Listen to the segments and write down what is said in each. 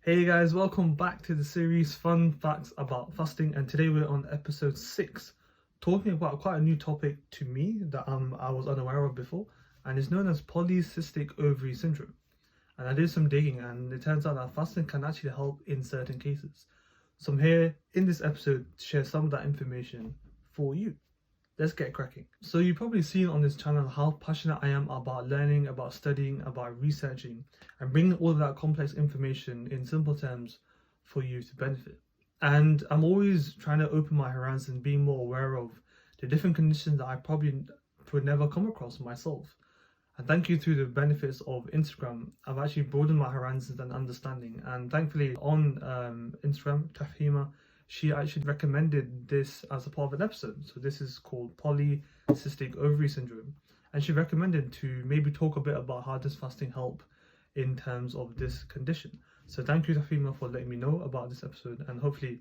Hey guys, welcome back to the series Fun Facts About Fasting, and today we're on episode 6, talking about quite a new topic to me that I was unaware of before, and it's known as Polycystic Ovary Syndrome. And I did some digging, and it turns out that fasting can actually help in certain cases. So I'm here in this episode to share some of that information for you. Let's get cracking. So you've probably seen on this channel how passionate I am about learning, about studying, about researching, and bringing all of that complex information in simple terms for you to benefit. And I'm always trying to open my horizons, being more aware of the different conditions that I probably would never come across myself. And thank you to the benefits of Instagram, I've actually broadened my horizons and understanding. And thankfully on Instagram, Tafhima, she actually recommended this as a part of an episode. So this is called Polycystic Ovary Syndrome. And she recommended to maybe talk a bit about how does fasting help in terms of this condition. So thank you, Tafhima, for letting me know about this episode, and hopefully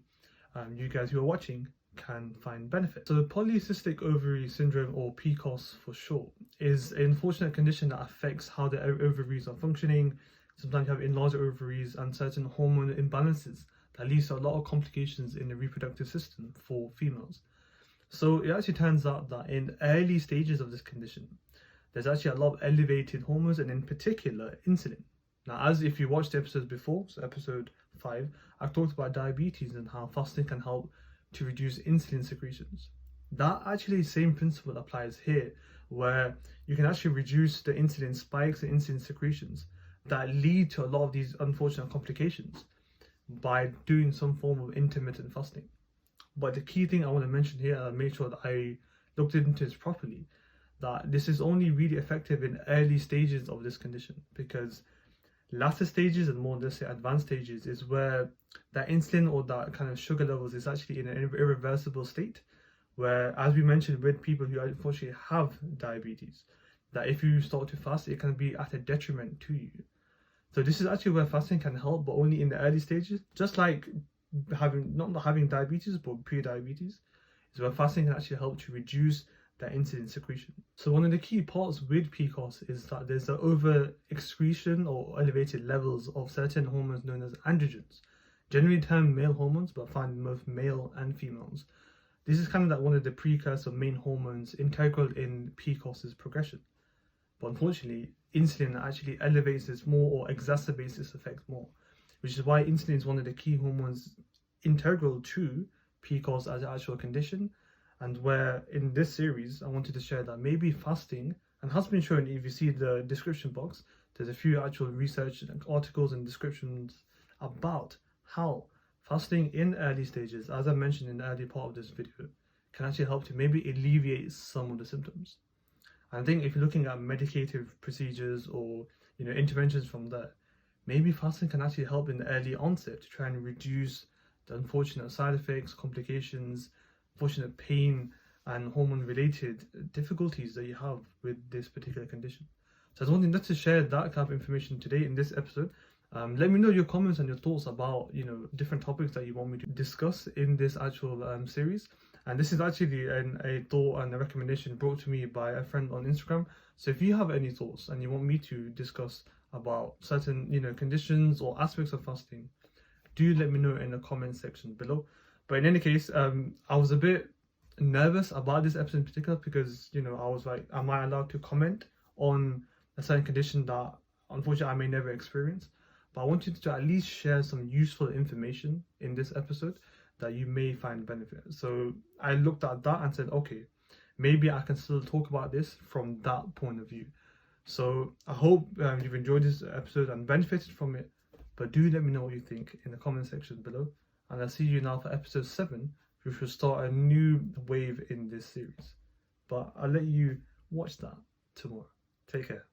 you guys who are watching can find benefit. So Polycystic Ovary Syndrome, or PCOS for short, is an unfortunate condition that affects how the ovaries are functioning. Sometimes you have enlarged ovaries and certain hormone imbalances that leads to a lot of complications in the reproductive system for females. So it actually turns out that in early stages of this condition, there's actually a lot of elevated hormones, and in particular insulin. Now, as if you watched the episodes before, so episode 5, I've talked about diabetes and how fasting can help to reduce insulin secretions. That actually same principle applies here, where you can actually reduce the insulin spikes and insulin secretions that lead to a lot of these unfortunate complications by doing some form of intermittent fasting. But the key thing I want to mention here, and make sure that I looked into this properly, that this is only really effective in early stages of this condition, because latter stages and more, let's say, advanced stages is where that insulin or that kind of sugar levels is actually in an irreversible state, where, as we mentioned, with people who unfortunately have diabetes, that if you start to fast, it can be at a detriment to you. So this is actually where fasting can help, but only in the early stages. Just like not having diabetes, but pre-diabetes, is where fasting can actually help to reduce that insulin secretion. So one of the key parts with PCOS is that there's an over excretion or elevated levels of certain hormones known as androgens, generally termed male hormones, but found in both male and females. This is kind of like one of the precursor main hormones integral in PCOS's progression. But unfortunately, insulin actually elevates this more or exacerbates this effect more, which is why insulin is one of the key hormones integral to PCOS as an actual condition. And where in this series, I wanted to share that maybe fasting, and has been shown, if you see the description box, there's a few actual research articles and descriptions about how fasting in early stages, as I mentioned in the early part of this video, can actually help to maybe alleviate some of the symptoms. I think if you're looking at medicative procedures or interventions from there, maybe fasting can actually help in the early onset to try and reduce the unfortunate side effects, complications, unfortunate pain, and hormone-related difficulties that you have with this particular condition. So I was wanting to share that kind of information today in this episode. Let me know your comments and your thoughts about different topics that you want me to discuss in this actual series. And this is actually a thought and a recommendation brought to me by a friend on Instagram. So if you have any thoughts and you want me to discuss about certain conditions or aspects of fasting, do let me know in the comment section below. But in any case, I was a bit nervous about this episode in particular because I was like, am I allowed to comment on a certain condition that unfortunately I may never experience? But I wanted to at least share some useful information in this episode that you may find benefit. So I looked at that and said, okay, maybe I can still talk about this from that point of view. So I hope you've enjoyed this episode and benefited from it, but do let me know what you think in the comment section below. And I'll see you now for episode 7, which will start a new wave in this series. But I'll let you watch that tomorrow. Take care.